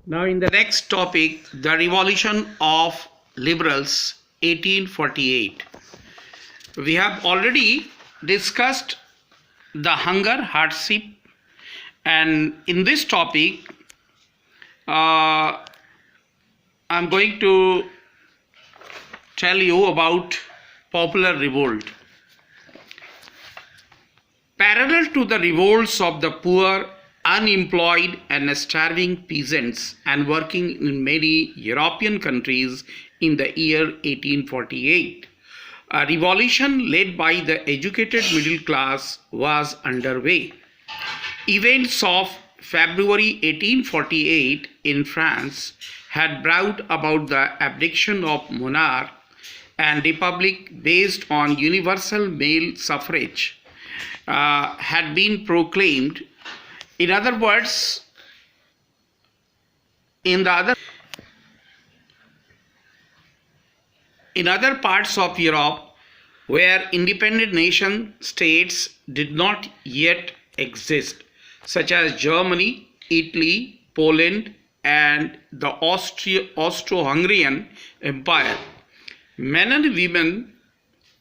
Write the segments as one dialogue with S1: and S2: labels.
S1: Now, in the next topic, the revolution of liberals, 1848. We have already discussed the hunger, hardship, and in this topic, I'm going to tell you about popular revolt. Parallel to the revolts of the poor, unemployed, and starving peasants and working in many European countries in the year 1848, a revolution led by the educated middle class was underway. Events of February 1848 in France had brought about the abdication of monarch and republic based on universal male suffrage had been proclaimed. In other words, in other parts of Europe where independent nation states did not yet exist, such as Germany, Italy, Poland, and the Austro-Hungarian Empire, men and women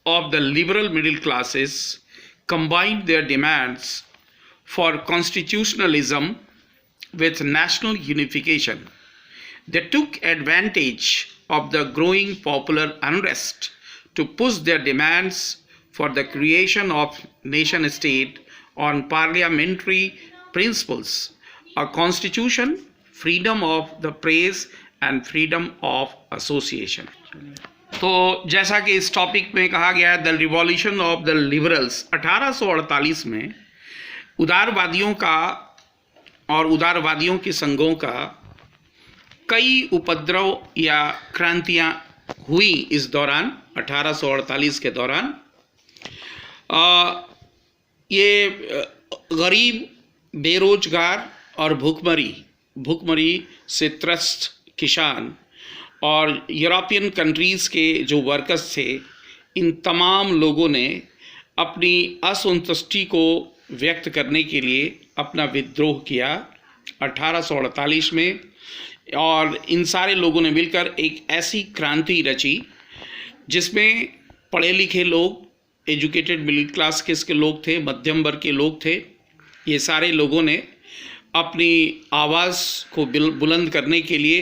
S1: of the liberal middle classes combined their demands for constitutionalism with national unification. They took advantage of the growing popular unrest to push their demands for the creation of nation state on parliamentary principles, a constitution, freedom of the press and freedom of association. तो जैसा कि इस topic में कहा गया है, the revolution of the liberals, 1848 में उदारवादियों का और उदारवादियों के संघों का कई उपद्रव या क्रांतियां हुई इस दौरान, 1848 के दौरान। ये गरीब, बेरोजगार और भूखमरी से त्रस्त किसान और यूरोपियन कंट्रीज़ के जो वर्कर्स थे, इन तमाम लोगों ने अपनी असंतुष्टि को व्यक्त करने के लिए अपना विद्रोह किया 1848 में, और इन सारे लोगों ने मिलकर एक ऐसी क्रांति रची जिसमें पढ़े लिखे लोग, एजुकेटेड मिडिल क्लास के लोग थे, मध्यम वर्ग के लोग थे। ये सारे लोगों ने अपनी आवाज़ को बुलंद करने के लिए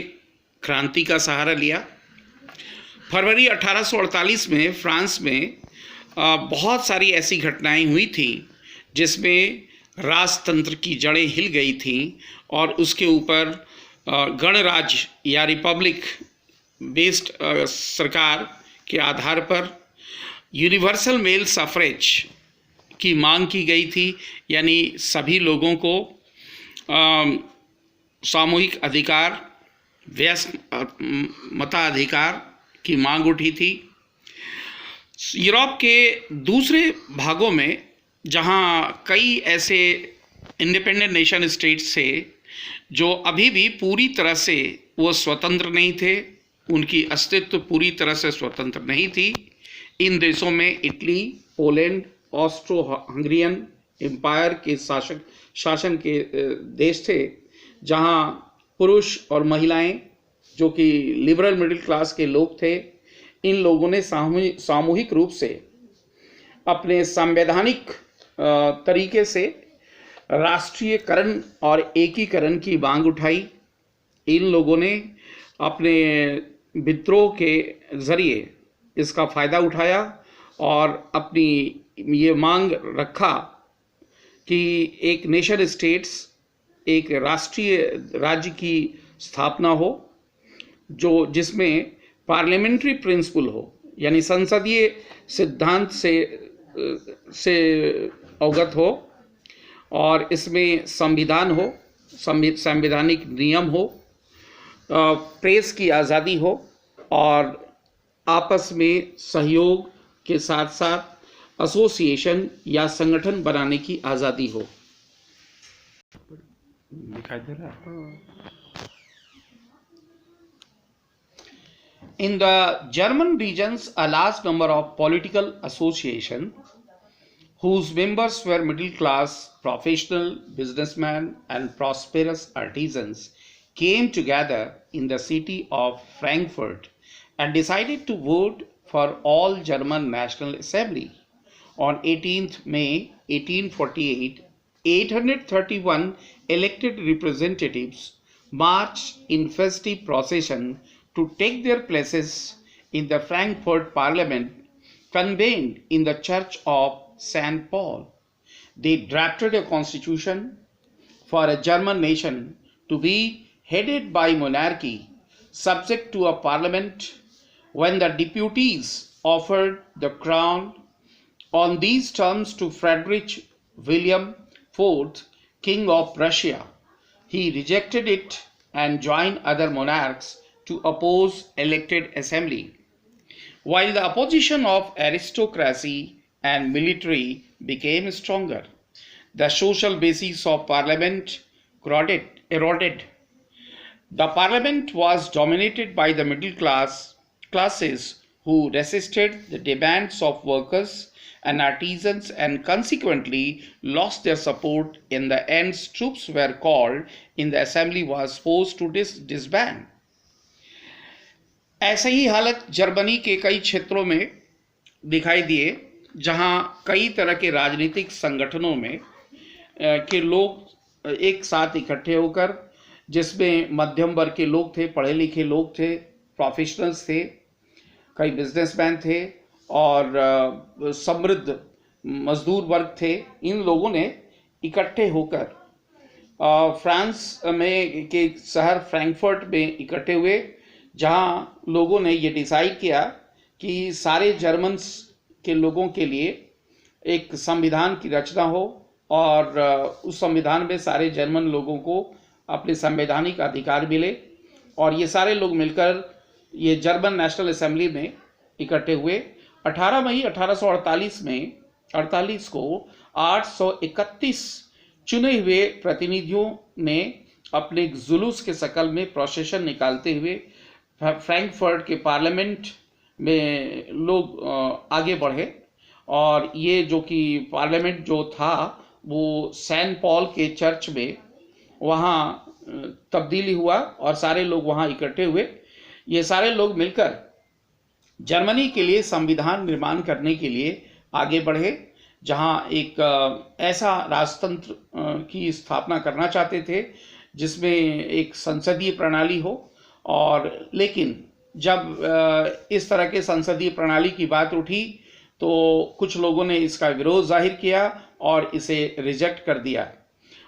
S1: क्रांति का सहारा लिया। फरवरी 1848 में फ्रांस में बहुत सारी ऐसी घटनाएं हुई थी जिसमें राजतंत्र की जड़ें हिल गई थीं और उसके ऊपर गणराज्य या रिपब्लिक बेस्ड सरकार के आधार पर यूनिवर्सल मेल सफरेज की मांग की गई थी, यानी सभी लोगों को सामूहिक अधिकार, मताधिकार की मांग उठी थी। यूरोप के दूसरे भागों में जहां कई ऐसे इंडिपेंडेंट नेशन स्टेट्स थे जो अभी भी पूरी तरह से वो स्वतंत्र नहीं थे, उनकी अस्तित्व पूरी तरह से स्वतंत्र नहीं थी, इन देशों में Italy, Poland, Austro Hungarian empire के शासन के देश थे, जहां पुरुष और महिलाएं जो कि लिबरल मिडिल क्लास के लोग थे, इन लोगों ने सामूहिक रूप से अपने संवैधानिक तरीके से राष्ट्रीयकरण और एकीकरण की मांग उठाई। इन लोगों ने अपने विद्रोह के ज़रिए इसका फ़ायदा उठाया और अपनी ये मांग रखा कि एक नेशन स्टेट्स, एक राष्ट्रीय राज्य की स्थापना हो जिसमें पार्लियामेंट्री प्रिंसिपल हो, यानी संसदीय सिद्धांत से अवगत हो, और इसमें संविधान हो, संवैधानिक नियम हो, प्रेस की आज़ादी हो और आपस में सहयोग के साथ साथ एसोसिएशन या संगठन बनाने की आज़ादी हो। दिखाई दे रहा है? In the German regions, a large number of political associations whose members were middle class, professional, businessmen, and prosperous artisans came together in the city of Frankfurt and decided to vote for all German National Assembly. On 18th May 1848, 831 elected representatives marched in festive procession to take their places in the Frankfurt Parliament convened in the Church of St. Paul. They drafted a constitution for a German nation to be headed by monarchy, subject to a parliament. When the deputies offered the crown on these terms to Frederick William IV, King of Prussia, he rejected it and joined other monarchs to oppose elected assembly. While the opposition of aristocracy and military became stronger, the social basis of parliament eroded. The parliament was dominated by the classes who resisted the demands of workers and artisans and consequently lost their support. In the end, troops were called in the assembly was forced to disband. ऐसे ही हालत Germany के कई क्षेत्रों में दिखाई दिए जहां कई तरह के राजनीतिक संगठनों में के लोग एक साथ इकट्ठे होकर, जिसमें मध्यम वर्ग के लोग थे, पढ़े लिखे लोग थे, प्रोफेशनल्स थे, कई बिजनेसमैन थे और समृद्ध मजदूर वर्ग थे। इन लोगों ने इकट्ठे होकर फ्रांस में के शहर फ्रैंकफर्ट में इकट्ठे हुए, जहां लोगों ने ये डिसाइड किया कि सारे जर्मन्स के लोगों के लिए एक संविधान की रचना हो और उस संविधान में सारे जर्मन लोगों को अपने संवैधानिक अधिकार मिले। और ये सारे लोग मिलकर ये जर्मन नेशनल असेंबली में इकट्ठे हुए। 18 मई 1848 को 831 चुने हुए प्रतिनिधियों ने अपने जुलूस के शकल में प्रोसेशन निकालते हुए फ्रैंकफर्ट के पार्लियामेंट में लोग आगे बढ़े और ये जो कि पार्लियामेंट जो था वो सेंट पॉल के चर्च में वहाँ तब्दीली हुआ और सारे लोग वहाँ इकट्ठे हुए। ये सारे लोग मिलकर जर्मनी के लिए संविधान निर्माण करने के लिए आगे बढ़े, जहाँ एक ऐसा राजतंत्र की स्थापना करना चाहते थे जिसमें एक संसदीय प्रणाली हो। और लेकिन जब इस तरह के संसदीय प्रणाली की बात उठी तो कुछ लोगों ने इसका विरोध जाहिर किया और इसे रिजेक्ट कर दिया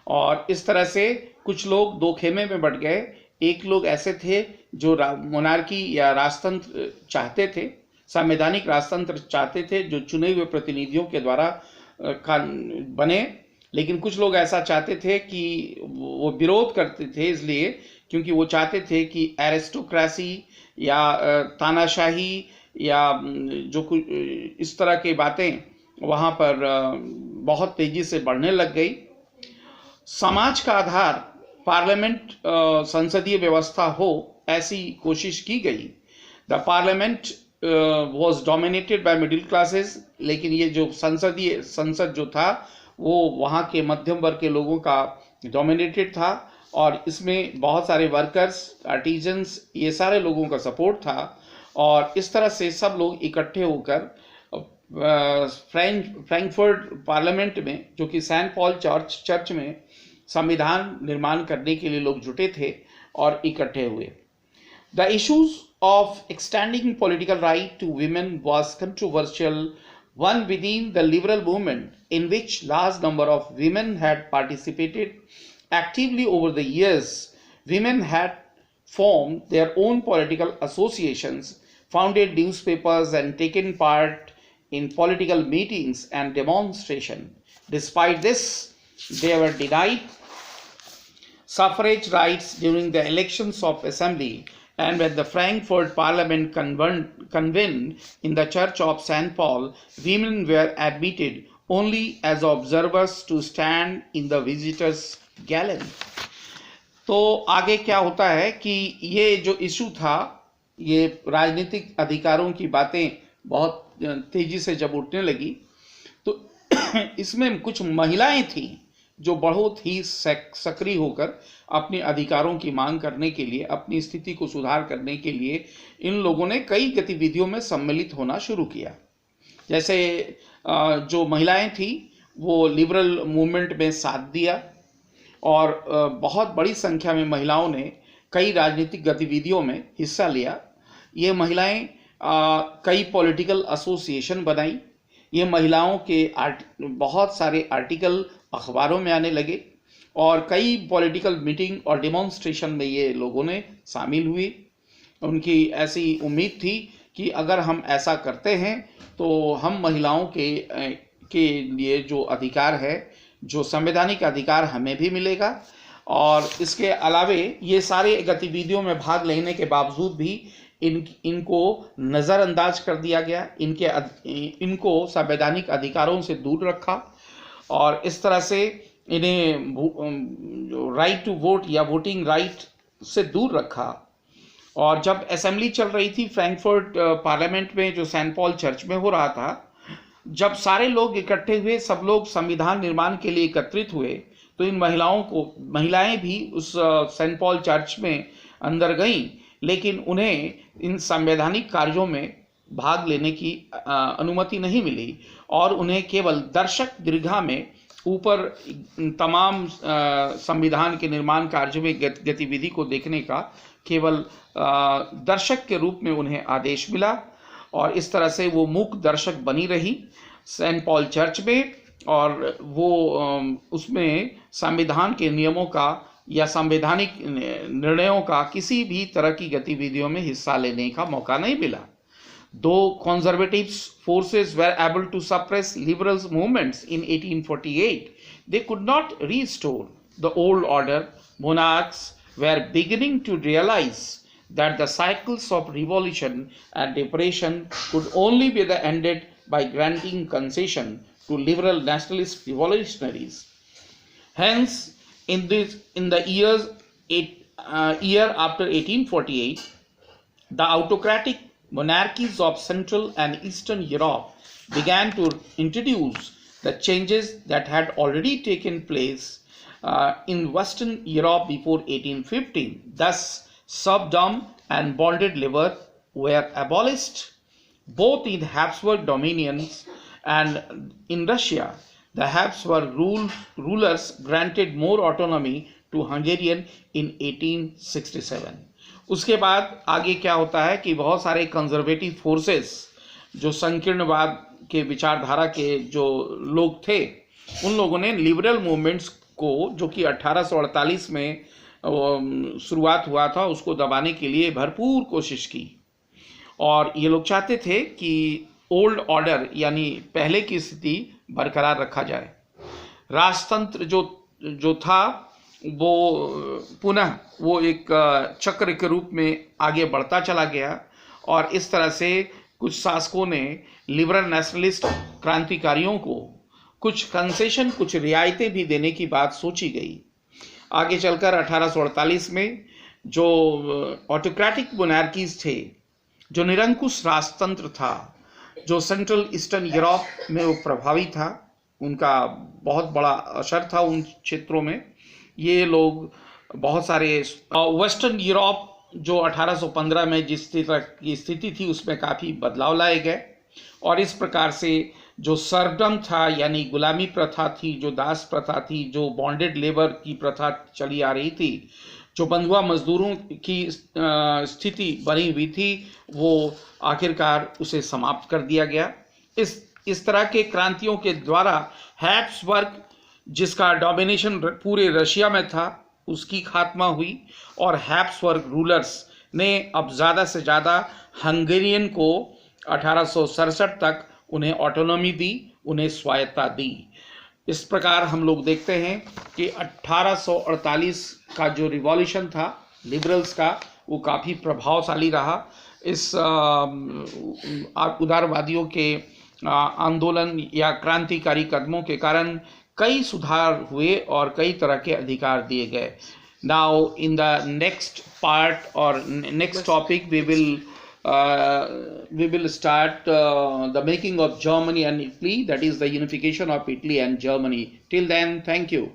S1: और इस तरह से कुछ लोग दो खेमे में बट गए। एक लोग ऐसे थे जो मोनार्की या राजतंत्र चाहते थे, संवैधानिक राजतंत्र चाहते थे जो चुने हुए प्रतिनिधियों के द्वारा बने, लेकिन कुछ लोग ऐसा चाहते थे कि वो विरोध करते थे इसलिए क्योंकि वो चाहते थे कि एरिस्टोक्रेसी या तानाशाही या जो कुछ इस तरह की बातें वहाँ पर बहुत तेजी से बढ़ने लग गई। समाज का आधार पार्लियामेंट संसदीय व्यवस्था हो ऐसी कोशिश की गई। The parliament was dominated by middle classes, लेकिन ये जो संसद जो था वो वहाँ के मध्यम वर्ग के लोगों का डोमिनेटेड था और इसमें बहुत सारे वर्कर्स, आर्टिजन्स, ये सारे लोगों का सपोर्ट था और इस तरह से सब लोग इकट्ठे होकर फ्रैंकफर्ट पार्लियामेंट में जो कि सेंट पॉल चर्च में संविधान निर्माण करने के लिए लोग जुटे थे और इकट्ठे हुए। The issues of extending political right to women was controversial one within the liberal movement, in which large number of women had participated actively over the years. Women had formed their own political associations, founded newspapers and taken part in political meetings and demonstration. Despite this, they were denied suffrage rights during the elections of assembly. And when the Frankfurt Parliament convened in the Church of St. Paul, women were admitted only as observers to stand in the visitors' gallery. तो आगे क्या होता है कि ये जो issue था, ये राजनीतिक अधिकारों की बातें बहुत तेजी से जब उठने लगी तो इसमें कुछ महिलाएं थीं जो बहुत ही सक्रिय होकर अपने अधिकारों की मांग करने के लिए, अपनी स्थिति को सुधार करने के लिए इन लोगों ने कई गतिविधियों में सम्मिलित होना शुरू किया। जैसे जो महिलाएं थी वो लिबरल मूवमेंट में साथ दिया और बहुत बड़ी संख्या में महिलाओं ने कई राजनीतिक गतिविधियों में हिस्सा लिया। ये महिलाएं कई पॉलिटिकल एसोसिएशन बनाई। ये महिलाओं के बहुत सारे आर्टिकल अखबारों में आने लगे और कई पॉलिटिकल मीटिंग और डेमोन्स्ट्रेशन में ये लोगों ने शामिल हुए। उनकी ऐसी उम्मीद थी कि अगर हम ऐसा करते हैं तो हम महिलाओं के लिए जो अधिकार है, जो संवैधानिक अधिकार हमें भी मिलेगा। और इसके अलावे ये सारे गतिविधियों में भाग लेने के बावजूद भी इनको नज़रअंदाज कर दिया गया, इनको संवैधानिक अधिकारों से दूर रखा और इस तरह से इन्हें राइट टू वोट या वोटिंग राइट से दूर रखा। और जब असेंबली चल रही थी फ्रैंकफर्ट पार्लियामेंट में, जो सेंट पॉल चर्च में हो रहा था, जब सारे लोग इकट्ठे हुए, सब लोग संविधान निर्माण के लिए एकत्रित हुए, तो इन महिलाएं भी उस सेंट पॉल चर्च में अंदर गईं, लेकिन उन्हें इन संवैधानिक कार्यों में भाग लेने की अनुमति नहीं मिली और उन्हें केवल दर्शक दीर्घा में ऊपर तमाम संविधान के निर्माण कार्यों में गतिविधि को देखने का केवल दर्शक के रूप में उन्हें आदेश मिला और इस तरह से वो मूक दर्शक बनी रही सेंट पॉल चर्च में और वो उसमें संविधान के नियमों का या संवैधानिक निर्णयों का किसी भी तरह की गतिविधियों में हिस्सा लेने का मौका नहीं मिला। Though conservative forces were able to suppress liberal movements in 1848, they could not restore the old order. Monarchs were beginning to realize that the cycles of revolution and depression could only be ended by granting concession to liberal nationalist revolutionaries. Hence, in the year after 1848, the autocratic monarchies of Central and Eastern Europe began to introduce the changes that had already taken place in Western Europe before 1815. Thus, serfdom and bonded labor were abolished both in Habsburg dominions and in Russia. The Habsburg rulers granted more autonomy to Hungarian in 1867. उसके बाद आगे क्या होता है कि बहुत सारे conservative forces, जो संकीर्णवाद के विचारधारा के जो लोग थे, उन लोगों ने लिबरल मूवमेंट्स को, जो कि 1848 में शुरुआत हुआ था, उसको दबाने के लिए भरपूर कोशिश की और ये लोग चाहते थे कि ओल्ड ऑर्डर यानी पहले की स्थिति बरकरार रखा जाए। राजतंत्र जो था वो पुनः वो एक चक्र के रूप में आगे बढ़ता चला गया और इस तरह से कुछ शासकों ने लिबरल नेशनलिस्ट क्रांतिकारियों को कुछ कंसेशन, कुछ रियायतें भी देने की बात सोची गई। आगे चलकर 1848 में जो ऑटोक्रेटिक मोनार्कीज थे, जो निरंकुश राजतंत्र था, जो सेंट्रल ईस्टर्न यूरोप में वो प्रभावी था, उनका बहुत बड़ा असर था उन क्षेत्रों में। ये लोग बहुत सारे वेस्टर्न यूरोप जो 1815 में जिस तरह की स्थिति थी उसमें काफ़ी बदलाव लाए गए और इस प्रकार से जो सर्वडम था यानी गुलामी प्रथा थी, जो दास प्रथा थी, जो बॉन्डेड लेबर की प्रथा चली आ रही थी, जो बंधुआ मजदूरों की स्थिति बनी हुई थी, वो आखिरकार उसे समाप्त कर दिया गया। इस तरह के क्रांतियों के द्वारा हैब्सबर्ग, जिसका डोमिनेशन पूरे रशिया में था, उसकी खात्मा हुई और हैब्सबर्ग रूलर्स ने अब ज़्यादा से ज़्यादा हंगेरियन को 1867 तक उन्हें ऑटोनॉमी दी, उन्हें स्वायत्ता दी। इस प्रकार हम लोग देखते हैं कि 1848 का जो रिवॉल्यूशन था लिबरल्स का, वो काफ़ी प्रभावशाली रहा। इस उदारवादियों के आंदोलन या क्रांतिकारी कदमों के कारण कई सुधार हुए और कई तरह के अधिकार दिए गए। Now in the next part और next topic we will start the making of Germany and Italy, that is the unification of Italy and Germany. Till then, thank you.